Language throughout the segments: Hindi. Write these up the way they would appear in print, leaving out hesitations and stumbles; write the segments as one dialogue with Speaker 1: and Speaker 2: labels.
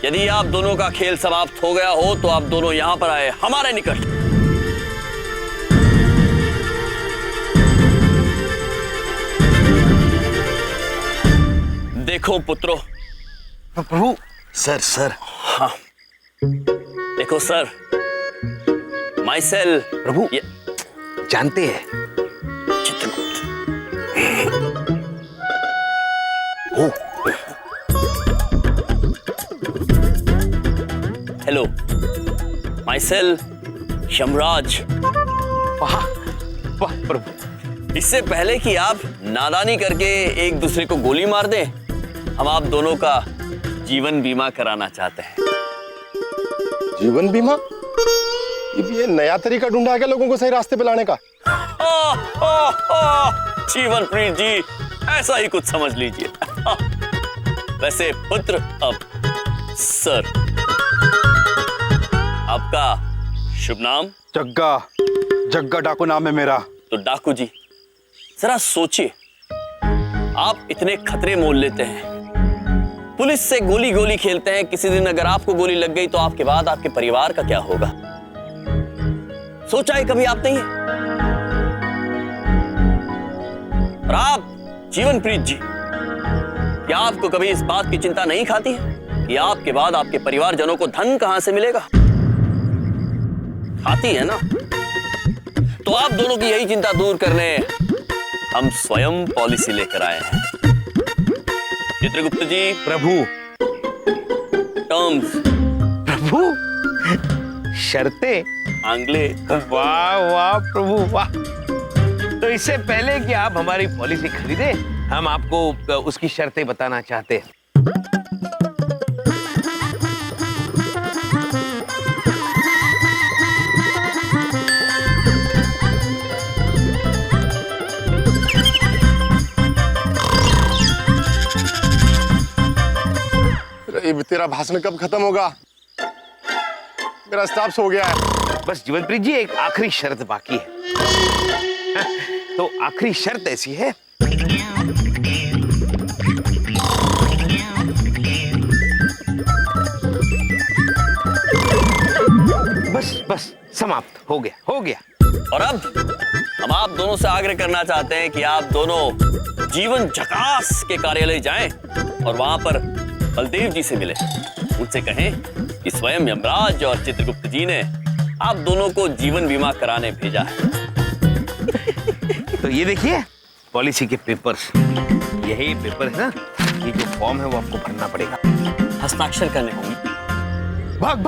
Speaker 1: यदि आप दोनों का खेल समाप्त हो गया हो तो आप दोनों यहां पर आए हमारे निकट। देखो पुत्रों।
Speaker 2: प्रभु। सर।
Speaker 1: हाँ देखो सर, माइसेल
Speaker 2: प्रभु जानते हैं
Speaker 1: चित्रगुप्त। Hello, myself Yamraj.
Speaker 2: वाह वाह प्रभु।
Speaker 1: इससे पहले कि आप नादानी करके एक दूसरे को गोली मार दें, हम आप दोनों का जीवन बीमा कराना चाहते हैं।
Speaker 3: जीवन बीमा? ये नया तरीका ढूंढा है क्या लोगों को सही रास्ते पे लाने का?
Speaker 1: जीवन प्रीत जी, ऐसा ही कुछ समझ लीजिए। वैसे पुत्र, अब सर, आपका शुभ नाम?
Speaker 4: जग्गा डाकू नाम है मेरा।
Speaker 1: तो डाकू जी, जरा सोचिए, आप इतने खतरे मोल लेते हैं, पुलिस से गोली खेलते हैं। किसी दिन अगर आपको गोली लग गई तो आपके बाद आपके परिवार का क्या होगा? सोचा है कभी आपने ये? और आप जीवनप्रीत जी, क्या आपको कभी इस बात की चिंता नहीं खाती है कि आपके बाद आपके परिवारजनों को धन कहां से मिलेगा? खाती है ना? तो आप दोनों की यही चिंता दूर करने हम स्वयं पॉलिसी लेकर आए हैं। चित्रगुप्त जी।
Speaker 2: प्रभु।
Speaker 1: टर्म्स।
Speaker 2: प्रभु शर्तें।
Speaker 1: आंग्ले।
Speaker 2: वाह वाह प्रभु वाह। तो इससे पहले कि आप हमारी पॉलिसी खरीदे, हम आपको उसकी शर्तें बताना चाहते हैं।
Speaker 3: तेरा भाषण कब खत्म होगा? मेरा स्टाफ सो गया है।
Speaker 2: बस जीवनप्रीत जी, एक आखिरी शर्त बाकी है। तो आखिरी शर्त ऐसी है, बस समाप्त हो गया।
Speaker 1: और अब हम आप दोनों से आग्रह करना चाहते हैं कि आप दोनों जीवन झकास के कार्यालय जाएं और वहां पर बलदेव जी से मिले। उनसे कहें कि स्वयं यमराज और चित्रगुप्त जी ने आप दोनों को जीवन बीमा कराने भेजा है।
Speaker 2: तो ये देखिए पॉलिसी के पेपर्स, यही पेपर है ना, ये जो फॉर्म है वो आपको भरना पड़ेगा,
Speaker 1: हस्ताक्षर करने होंगे।
Speaker 2: भाग।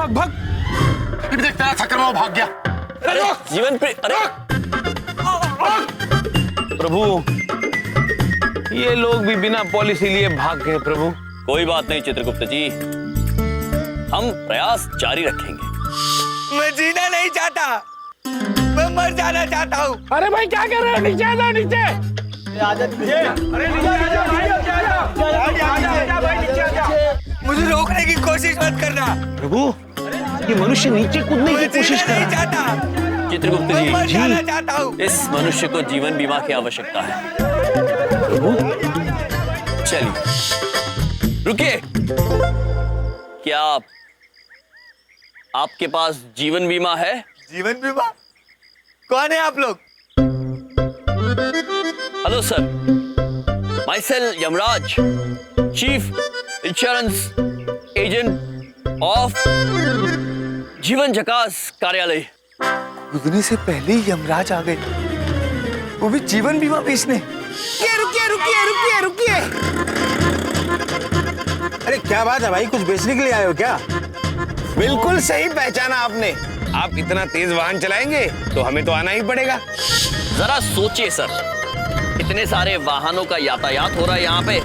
Speaker 3: देख तेरा चक्कर में भाग गया।
Speaker 1: अरे जीवन पे, अरे
Speaker 2: प्रभु, ये लोग भी बिना पॉलिसी लिए भाग गए प्रभु।
Speaker 1: कोई बात नहीं चित्रगुप्त जी, हम प्रयास जारी रखेंगे।
Speaker 5: मैं जीना नहीं चाहता, मैं मर जाना चाहता हूँ।
Speaker 2: अरे भाई क्या कर रहे हो? नीचे आ जाओ, नीचे।
Speaker 5: मुझे रोकने की कोशिश मत करना
Speaker 2: प्रभु। ये मनुष्य नीचे कूदने की कोशिश कर रहा
Speaker 5: है।
Speaker 1: चित्रगुप्त
Speaker 5: मैं मर
Speaker 1: जी,
Speaker 5: जाना चाहता हूँ।
Speaker 1: इस मनुष्य को जीवन बीमा की आवश्यकता है। चलिए रुकिए, क्या आपके पास जीवन बीमा है?
Speaker 5: जीवन बीमा? कौन है आप लोग?
Speaker 1: Hello sir, myself Yamraj, chief insurance agent of जीवन झकास कार्यालय।
Speaker 5: उतने से पहले ही यमराज आ गए, वो भी जीवन बीमा बेचने। रुकिए।
Speaker 6: अरे क्या बात है भाई, कुछ बेचने के लिए आए हो क्या?
Speaker 2: बिल्कुल सही पहचाना आपने। आप इतना तेज वाहन चलाएंगे तो हमें तो आना ही पड़ेगा।
Speaker 1: जरा सोचिए सर, इतने सारे वाहनों का यातायात हो रहा है यहाँ पे,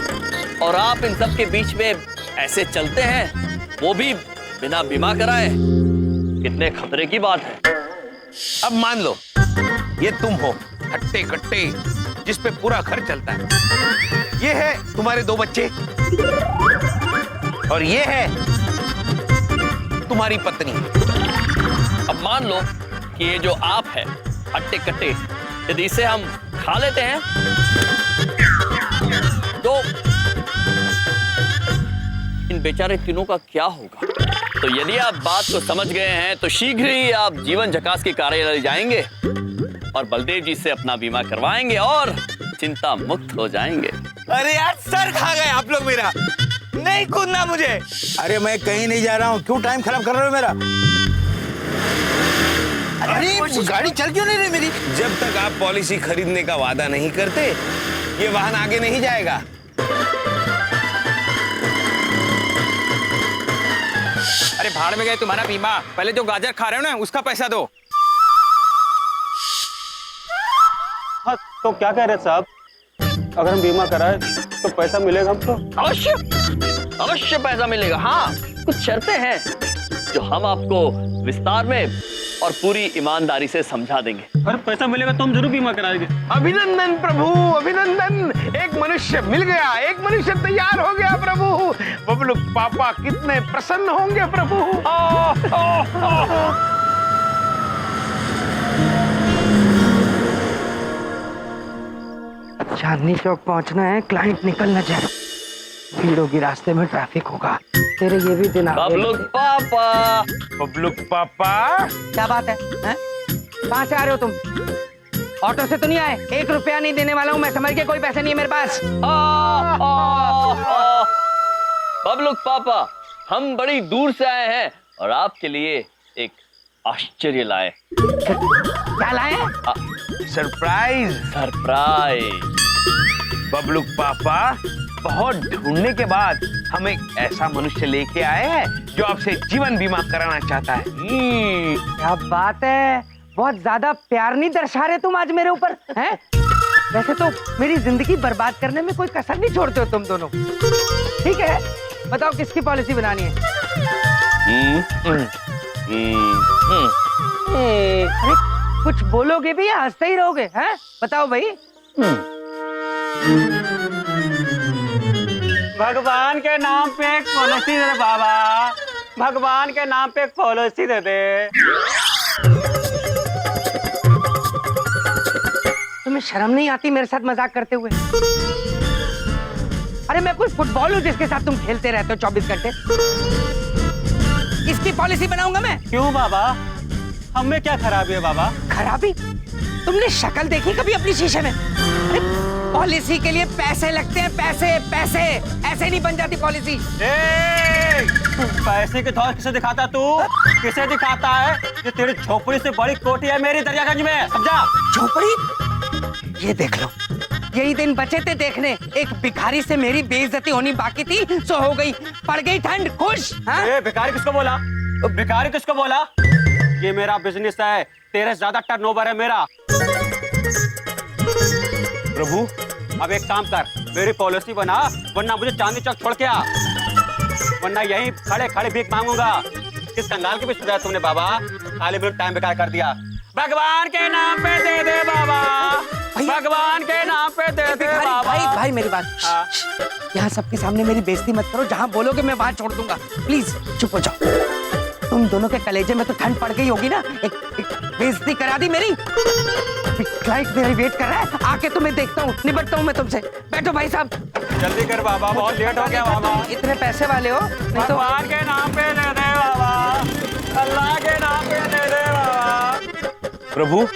Speaker 1: और आप इन सब के बीच में ऐसे चलते हैं, वो भी बिना बीमा कराए। कितने खतरे की बात है।
Speaker 2: अब मान लो ये तुम हो, हट्टे कट्टे, जिस पे पूरा घर चलता है। ये है तुम्हारे 2 बच्चे, और ये है तुम्हारी पत्नी।
Speaker 1: अब मान लो कि ये जो आप है हट्टे कट्टे, यदि इसे हम खा लेते हैं तो इन बेचारे तीनों का क्या होगा। तो यदि आप बात को समझ गए हैं तो शीघ्र ही आप जीवन झकास के कार्यालय जाएंगे और बलदेव जी से अपना बीमा करवाएंगे और चिंता मुक्त हो जाएंगे।
Speaker 6: अरे यार सर खा गए आप लोग मेरा, नहीं कूदना मुझे। अरे मैं कहीं नहीं जा रहा हूँ, क्यों टाइम खराब कर रहे हो मेरा।
Speaker 2: अरे गाड़ी चल क्यों नहीं रही मेरी? जब तक आप पॉलिसी खरीदने का वादा नहीं करते ये वाहन आगे नहीं जाएगा।
Speaker 7: अरे भाड़ में गए तुम्हारा बीमा, पहले जो गाजर खा रहे हो ना उसका पैसा दो।
Speaker 8: हाँ तो क्या कह रहे साहब, अगर हम बीमा कराए तो पैसा मिलेगा हमको?
Speaker 1: अवश्य अवश्य पैसा मिलेगा। हाँ, कुछ शर्तें हैं जो हम आपको विस्तार में और पूरी ईमानदारी से समझा देंगे।
Speaker 8: अरे पैसा मिलेगा तो हम जरूर बीमा कराएंगे।
Speaker 2: अभिनंदन प्रभु, अभिनंदन। एक मनुष्य मिल गया, एक मनुष्य तैयार हो गया प्रभु। बबलू पापा कितने प्रसन्न होंगे प्रभु।
Speaker 9: चांदनी चौक पहुंचना है, क्लाइंट निकल न जाए, भीड़ होगी रास्ते में, ट्रैफिक होगा। तेरे ये भी दिन आ गए।
Speaker 1: बबलू पापा,
Speaker 2: बबलू पापा,
Speaker 9: क्या बात है, हैं? कहाँ से आ रहे हो तुम? ऑटो से तो नहीं आए? 1 रुपया नहीं देने वाला हूँ मैं, समझ के, कोई पैसे नहीं है मेरे पास।
Speaker 1: बबलू पापा, हम बड़ी दूर से आए हैं और आपके लिए एक आश्चर्य लाए।
Speaker 9: क्या लाए?
Speaker 2: सरप्राइज।
Speaker 1: सरप्राइज।
Speaker 2: बबलू पापा, बहुत ढूंढने के बाद हम एक ऐसा मनुष्य लेके आए हैं जो आपसे जीवन बीमा कराना चाहता है।
Speaker 9: क्या बात है, बहुत ज्यादा प्यार नहीं दर्शा रहे तुम आज मेरे ऊपर, हैं? वैसे तो मेरी जिंदगी बर्बाद करने में कोई कसर नहीं छोड़ते हो तुम दोनों। ठीक है, बताओ किसकी पॉलिसी बनानी है? अरे कुछ बोलोगे भी या हंसते ही रहोगे, हैं? बताओ भाई।
Speaker 8: भगवान के नाम पे एक पॉलिसी दे दे बाबा, भगवान के नाम पे एक पॉलिसी दे दे।
Speaker 9: तुम्हें शर्म नहीं आती मेरे साथ मजाक करते हुए? अरे मैं कोई फुटबॉल हूँ जिसके साथ तुम खेलते रहते हो 24 घंटे? इसकी पॉलिसी बनाऊंगा मैं।
Speaker 8: क्यों बाबा, हमें क्या खराबी है बाबा?
Speaker 9: खराबी? तुमने शक्ल देखी कभी अपनी शीशे में? पॉलिसी के लिए पैसे लगते हैं, पैसे पैसे, ऐसे नहीं बन जाती पॉलिसी।
Speaker 8: पैसे के धौल किसे दिखाता तू? किसे दिखाता है? ये तेरी झोपड़ी से बड़ी कोठी है मेरी दरियागंज में, समझा?
Speaker 9: झोपड़ी? ये देख लो, यही दिन बचे थे देखने। एक भिखारी से मेरी बेइज्जती होनी बाकी थी, सो हो गई। पड़ गई ठंड, खुश? हाँ?
Speaker 8: भिखारी किसको बोला? भिखारी किसको बोला? ये मेरा बिजनेस है, तेरे से ज्यादा टर्नओवर है मेरा।
Speaker 2: प्रभु,
Speaker 8: अब एक काम कर, मेरी पॉलिसी बना, वरना मुझे चांदनी चौक छोड़ के आ, वरना यहीं खड़े खड़े भीख मांगूंगा। किस कंगाल के पीछे पड़ा तुमने बाबा? खाली मेरा टाइम बेकार कर दिया। भगवान के नाम पे दे दे बाबा, भगवान के नाम पे दे दे बाबा।
Speaker 9: भाई मेरी बात, यहाँ सबके सामने मेरी बेइज्जती मत करो। जहाँ बोलोगे मैं वहां छोड़ दूंगा। प्लीज चुप हो जाओ। तुम दोनों के कलेजे में तो ठंड पड़ गई होगी ना, एक बेइज्जती करा दी मेरी। क्लाइंट मेरा वेट कर रहा है, आके तुम्हें देखता हूँ, निपटता हूँ मैं तुमसे। बैठो भाई साहब।
Speaker 8: जल्दी कर बाबा, बहुत लेट हो गया बाबा।
Speaker 9: इतने पैसे वाले हो, नहीं तो।
Speaker 8: भगवान के नाम पे दे दे बाबा, अल्लाह के नाम पे दे दे बाबा।
Speaker 2: प्रभु,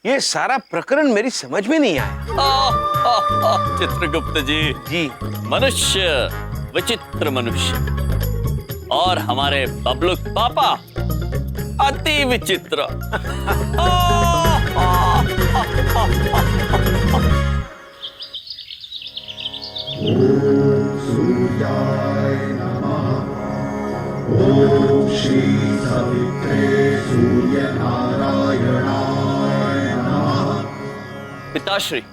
Speaker 2: ये सारा प्रकरण मेरी समझ में नहीं आया।
Speaker 1: चित्रगुप्त जी, मनुष्य, विचित्र मनुष्य, और हमारे बबलू पापा अति विचित्र।
Speaker 10: सूर्याय नमः। ओम श्री सवित्रे सूर्य नारायणाय नमः।
Speaker 1: पिताश्री,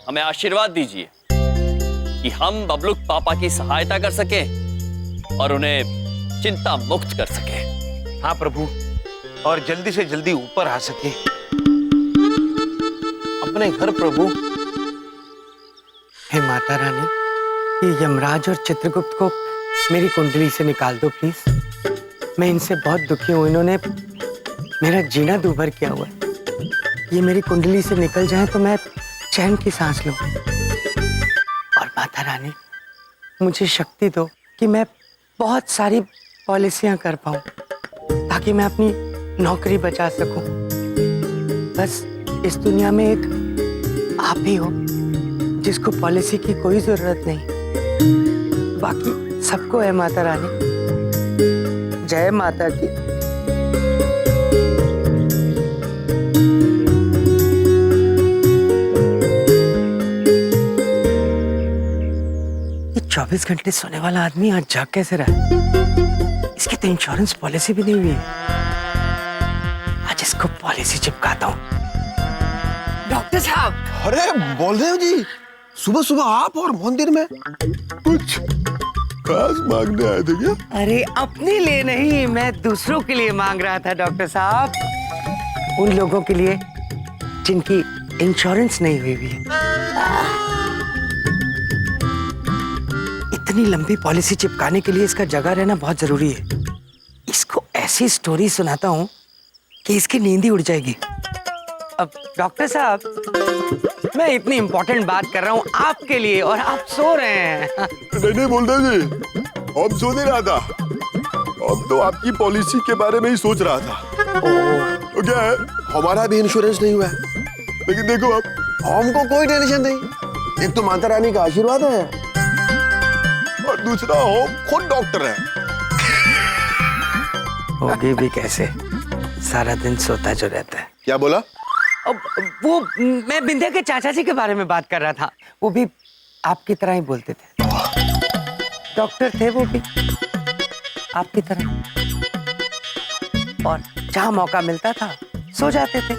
Speaker 1: हमें आशीर्वाद दीजिए कि हम बबलू पापा की सहायता कर सकें और उन्हें चिंता मुक्त कर सके।
Speaker 2: हाँ प्रभु, और जल्दी से जल्दी ऊपर आ सके अपने घर प्रभु।
Speaker 9: हे माता रानी, ये यमराज और चित्रगुप्त को मेरी कुंडली से निकाल दो प्लीज। मैं इनसे बहुत दुखी हूँ, इन्होंने मेरा जीना दूभर किया हुआ है। ये मेरी कुंडली से निकल जाए तो मैं चैन की सांस लूं। और माता रानी, मुझे शक्ति दो कि मैं बहुत सारी पॉलिसियां कर पाऊं ताकि मैं अपनी नौकरी बचा सकूं। बस इस दुनिया में एक आप ही हो जिसको पॉलिसी की कोई जरूरत नहीं। बाकी सबको है माता रानी। जय माता की। ये 24 घंटे सोने वाला आदमी आज जाग कैसे रहा है? इसकी तो इंश्योरेंस पॉलिसी भी नहीं हुई है। आज इसको पॉलिसी चिपकाता हूँ। डॉक्टर साहब।
Speaker 3: अरे बलदेव जी, सुबह सुबह आप और मंदिर में कुछ खास मांगने आए थे क्या?
Speaker 9: अरे अपने लिए नहीं, मैं दूसरों के लिए मांग रहा था डॉक्टर साहब। उन लोगों के लिए जिनकी इंश्योरेंस नहीं हुई है। इतनी लंबी पॉलिसी चिपकाने के लिए इसका जगह रहना बहुत जरूरी है। इसको ऐसी स्टोरी सुनाता हूँ कि इसकी नींद ही उड़ जाएगी। अब डॉक्टर साहब, मैं इतनी इंपॉर्टेंट बात कर रहा हूँ आपके लिए और आप सो रहे हैं।
Speaker 3: नहीं बलदेव जी, हम सो नहीं रहा था। हम तो आपकी पॉलिसी के बारे में ही सोच रहा था। तो क्या है, हमारा भी इंश्योरेंस नहीं हुआ है, लेकिन देखो अब हमको कोई टेंशन नहीं। एक तो माता रानी का आशीर्वाद है और दूसरा हम खुद डॉक्टर है।
Speaker 9: होगी भी कैसे, सारा दिन सोता जो रहता है।
Speaker 3: क्या बोला?
Speaker 9: अब वो मैं बिंदिया के चाचा जी के बारे में बात कर रहा था। वो भी आपकी तरह ही बोलते थे। डॉक्टर थे वो भी आपकी तरह, और जहां मौका मिलता था सो जाते थे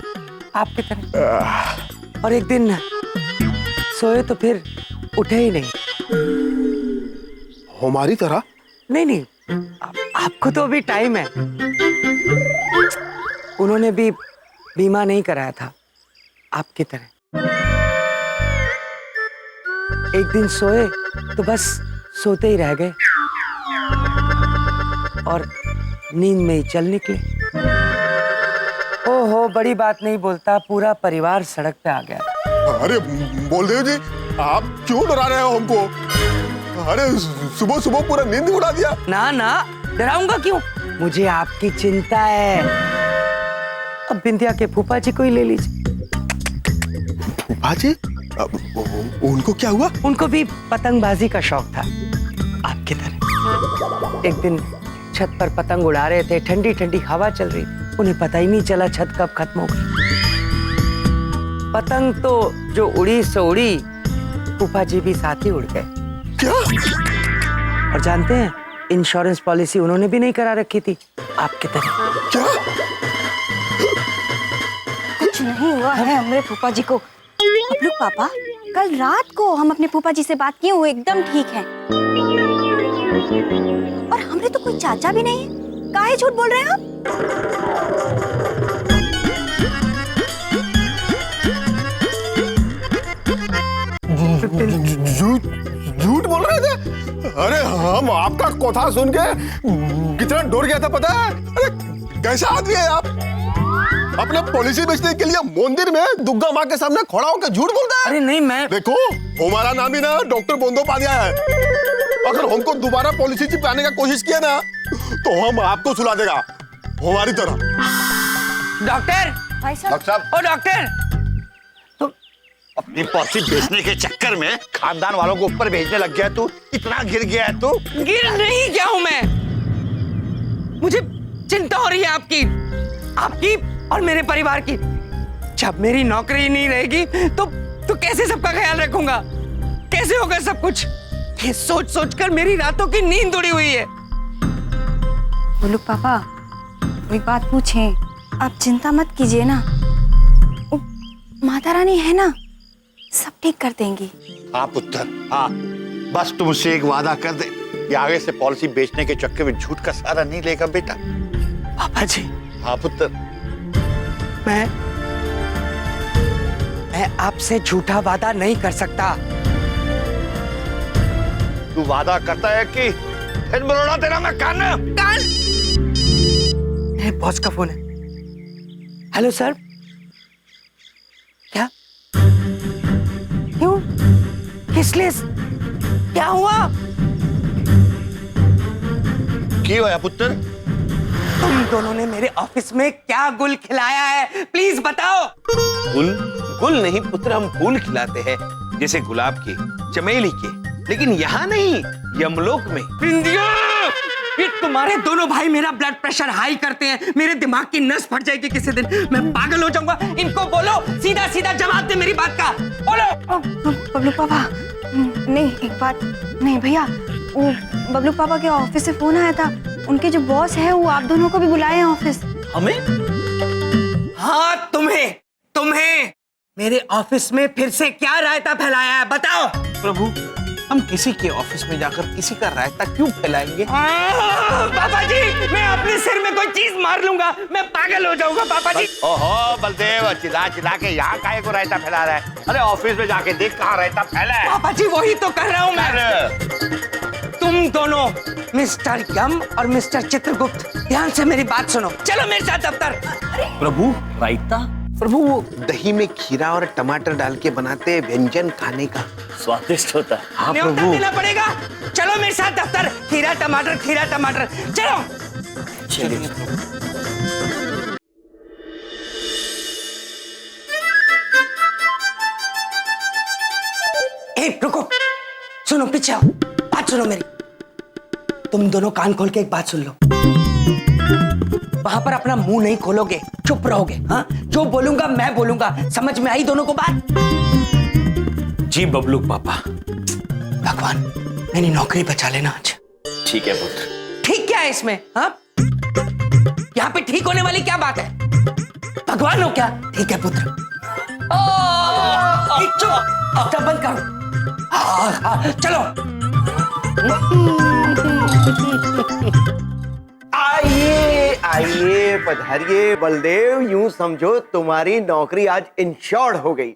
Speaker 9: आपकी तरह। और एक दिन सोए तो फिर उठे ही नहीं।
Speaker 3: हमारी तरह?
Speaker 9: नहीं, आपको तो अभी टाइम है। उन्होंने भी बीमा नहीं कराया था आपकी तरह। एक दिन सोए तो बस सोते ही रह गए और नींद में ही चल निकले। ओहो, बड़ी बात नहीं बोलता, पूरा परिवार सड़क पे आ गया।
Speaker 3: अरे बलदेव जी, आप क्यों डरा रहे हो हमको? अरे सुबह सुबह पूरा नींद उड़ा दिया।
Speaker 9: ना, डराऊंगा क्यों? मुझे आपकी चिंता है। अब बिंदिया के फूफा जी को ही ले लीजिए।
Speaker 3: फूफा जी? उनको क्या हुआ?
Speaker 9: उनको भी पतंगबाजी का शौक था आपकी तरह। एक दिन छत पर पतंग उड़ा रहे थे, ठंडी ठंडी हवा चल रही, उन्हें पता ही नहीं चला छत कब खत्म हो गई। पतंग तो जो उड़ी सो उड़ी, फूफा जी भी साथ ही उड़ गए।
Speaker 3: क्या?
Speaker 9: और जानते हैं, इंश्योरेंस पॉलिसी उन्होंने भी नहीं करा रखी थी आपकी तरह।
Speaker 3: क्या?
Speaker 11: कुछ नहीं हुआ है हमारे फूफा जी को। अब लोग पापा, कल रात को हम अपने फूफा जी से बात किए, वो एकदम ठीक है। और हमरे तो कोई चाचा भी नहीं है। काहे झूठ बोल रहे हैं आप?
Speaker 3: झूठ बोल रहे थे? अरे हम आपका कथा सुन के कितना डर गया था पता है? अरे कैसा आदमी है आप? अपने पॉलिसी बेचने के लिए मंदिर में दुर्गा माँ के सामने खड़ा होकर झूठ बोलता है।
Speaker 9: अरे नहीं, मैं
Speaker 3: देखो, हमारा नाम ही ना डॉक्टर बंदोपाध्याय है। अगर हमको दोबारा पॉलिसी चिपकाने का कोशिश किया ना, तो हम आपको सुला देगा हमारी तरह।
Speaker 9: डॉक्टर,
Speaker 11: भाई साहब।
Speaker 3: डॉक्टर साहब,
Speaker 9: ओ डॉक्टर,
Speaker 6: अपनी पॉलिसी बेचने के चक्कर में खानदान वालों को ऊपर भेजने लग गया तू। इतना गिर गया है तू।
Speaker 9: गिर नहीं गया हूं मैं। मुझे चिंता हो रही है आपकी और मेरे परिवार की। जब मेरी नौकरी नहीं रहेगी तो कैसे सबका ख्याल रखूंगा? कैसे होगा सब कुछ? ये सोच सोचकर मेरी रातों की नींद उड़ी हुई है।
Speaker 11: बोलो पापा, कोई बात पूछें? आप चिंता मत कीजिए ना, माता रानी है ना, सब ठीक कर देंगी।
Speaker 6: हाँ पुत्र, हाँ, बस तुम मुझसे एक वादा कर दे कि आगे से पॉलिसी बेचने के चक्कर में झूठ का सहारा नहीं लेगा बेटा।
Speaker 9: पापा जी।
Speaker 6: हाँ पुत्र।
Speaker 9: मैं आपसे झूठा वादा नहीं कर सकता।
Speaker 6: तू वादा करता है कि फिर बरोड़ा तेरा मैं कान।
Speaker 9: बॉस का फोन है। Hello sir. क्या? क्यों? किस लिए? क्या हुआ?
Speaker 6: की होया पुत्र?
Speaker 9: तुम दोनों ने मेरे ऑफिस में क्या गुल खिलाया है, प्लीज बताओ।
Speaker 2: गुल? गुल नहीं पुत्र, हम फूल खिलाते हैं, जैसे गुलाब के, चमेली के, लेकिन यहाँ नहीं, यमलोक में।
Speaker 9: बिंदिया, ये तुम्हारे दोनों भाई मेरा ब्लड प्रेशर हाई करते हैं, मेरे दिमाग की नस फट जाएगी किसी दिन, मैं पागल हो जाऊंगा। इनको बोलो, सीधा सीधा जवाब दे मेरी बात का, बोलो।
Speaker 11: बबलू पापा, नहीं एक बात, नहीं भैया, वो बबलू पापा के ऑफिस से फोन आया था, उनके जो बॉस है वो आप दोनों को भी बुलाए हैं ऑफिस।
Speaker 2: हमें?
Speaker 9: हाँ तुम्हें मेरे ऑफिस में फिर से क्या रायता फैलाया है, बताओ।
Speaker 2: प्रभु, हम किसी के ऑफिस में जाकर किसी का रायता क्यों फैलाएंगे?
Speaker 9: पापा जी, मैं अपने सिर में कोई चीज मार लूंगा, मैं पागल हो जाऊंगा पापा जी।
Speaker 6: ओहो बलदेव, चिल्ला चिल्ला के यहाँ काहे को रायता फैला रहा है? अरे ऑफिस में जाके देख कहाँ रायता फैला है।
Speaker 9: पापा जी वही तो कर रहा हूँ मैं। तुम दोनों, मिस्टर यम और मिस्टर चित्रगुप्त, ध्यान से मेरी बात सुनो, चलो मेरे साथ दफ्तर।
Speaker 1: प्रभु, रायता?
Speaker 2: प्रभु, वो दही में खीरा और टमाटर डाल के बनाते हैं व्यंजन खाने का,
Speaker 1: स्वादिष्ट होता है।
Speaker 2: हाँ
Speaker 9: न्योता
Speaker 2: प्रभु।
Speaker 9: देना पड़ेगा, चलो मेरे साथ दफ्तर। खीरा टमाटर, चलो।
Speaker 1: चलिए।
Speaker 9: रुको, सुनो, पीछे आओ, बात सुनो मेरी। तुम दोनों कान खोल के एक बात सुन लो, वहां पर अपना मुंह नहीं खोलोगे, चुप रहोगे। हाँ, जो बोलूंगा मैं बोलूंगा, समझ में आई दोनों को बात?
Speaker 2: जी बबलू पापा।
Speaker 9: भगवान मेरी नौकरी बचा लेना आज।
Speaker 1: ठीक है पुत्र।
Speaker 9: ठीक क्या है इसमें? हाँ, यहाँ पे ठीक होने वाली क्या बात है? भगवान हो क्या? ठीक है पुत्र। चुप, अब बंद करो। चलो।
Speaker 12: आइए पधारिए बलदेव, यूं समझो तुम्हारी नौकरी आज इंश्योर्ड हो गई।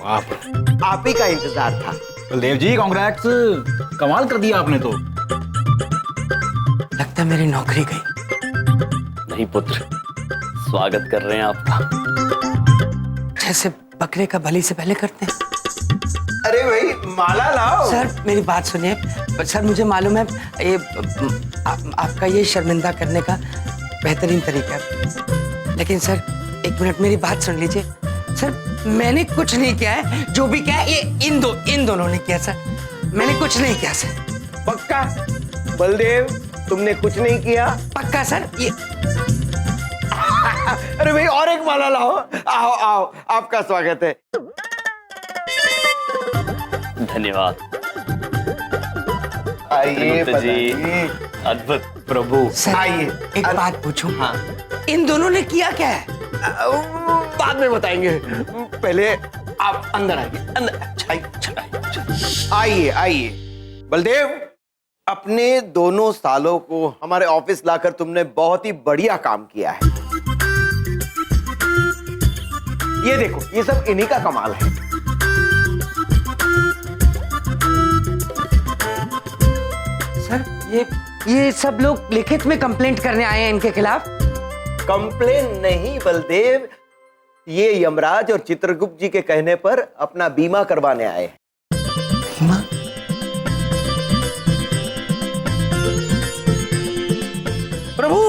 Speaker 12: आप ही का इंतजार था।
Speaker 8: बलदेव जी कांग्रेट्स, कमाल कर दिया आपने तो।
Speaker 9: लगता है मेरी नौकरी गई।
Speaker 1: नहीं पुत्र, स्वागत कर रहे हैं आपका,
Speaker 9: जैसे बकरे का बलि से पहले करते हैं।
Speaker 12: अरे भाई माला लाओ।
Speaker 9: सर मेरी बात सुनिए, सर मुझे मालूम है ये आपका ये शर्मिंदा करने का बेहतरीन तरीका है, लेकिन सर एक मिनट मेरी बात सुन लीजिए। सर मैंने कुछ नहीं किया है, जो भी किया है ये इन दोनों ने किया सर, मैंने कुछ नहीं किया सर।
Speaker 12: पक्का बलदेव, तुमने कुछ नहीं किया?
Speaker 9: पक्का सर। ये
Speaker 12: अरे भाई और एक माला लाओ। आओ आओ, आपका स्वागत है।
Speaker 1: धन्यवाद।
Speaker 12: आइए
Speaker 1: जी, अद्भुत।
Speaker 2: प्रभु
Speaker 9: सर
Speaker 12: आइए।
Speaker 9: एक बात पूछूं?
Speaker 12: हाँ,
Speaker 9: इन दोनों ने किया क्या है?
Speaker 12: बाद में बताएंगे, पहले आप अंदर आइए। अंदर आइए आइए। बलदेव, अपने दोनों सालों को हमारे ऑफिस लाकर तुमने बहुत ही बढ़िया काम किया है। ये देखो, ये सब इन्हीं का कमाल है।
Speaker 9: सर ये सब लोग लिखित में कंप्लेंट करने आए हैं इनके खिलाफ।
Speaker 12: कंप्लेन नहीं बलदेव, ये यमराज और चित्रगुप्त जी के कहने पर अपना बीमा करवाने आए।
Speaker 9: बीमा?
Speaker 2: प्रभु,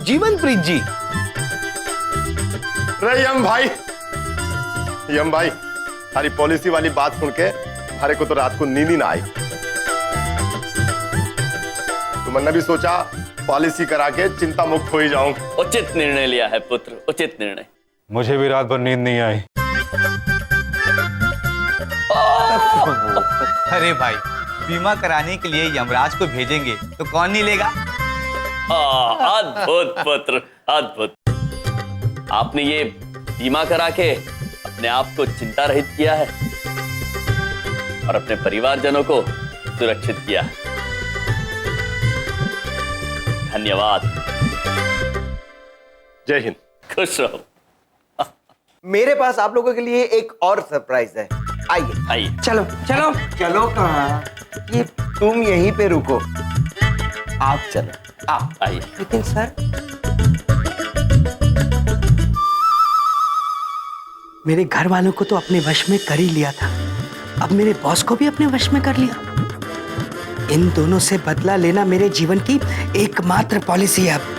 Speaker 2: जीवनप्रीत जी।
Speaker 3: अरे यम भाई, हमारी पॉलिसी वाली बात सुन के हमारे को तो रात को नींद ही ना आई। तुमने भी सोचा पॉलिसी करा के चिंता मुक्त हो ही जाऊं।
Speaker 1: उचित निर्णय लिया है पुत्र, उचित निर्णय।
Speaker 4: मुझे भी रात भर नींद नहीं आई।
Speaker 6: अरे भाई, बीमा कराने के लिए यमराज को भेजेंगे तो कौन नहीं लेगा?
Speaker 1: अद्भुत पुत्र, अद्भुत। आपने ये बीमा करा के अपने आप को चिंता रहित किया है और अपने परिवारजनों को सुरक्षित किया है। धन्यवाद।
Speaker 3: जय हिंद।
Speaker 1: खुश रहो।
Speaker 12: मेरे पास आप लोगों के लिए एक और सरप्राइज है। आइए
Speaker 1: आइए।
Speaker 9: चलो चलो।
Speaker 12: चलो कहाँ?
Speaker 9: ये
Speaker 12: तुम यहीं पे रुको, आप चलो। आप
Speaker 1: आइए।
Speaker 9: लेकिन सर, मेरे घर वालों को तो अपने वश में कर ही लिया था, अब मेरे बॉस को भी अपने वश में कर लिया। इन दोनों से बदला लेना मेरे जीवन की एकमात्र पॉलिसी है अब।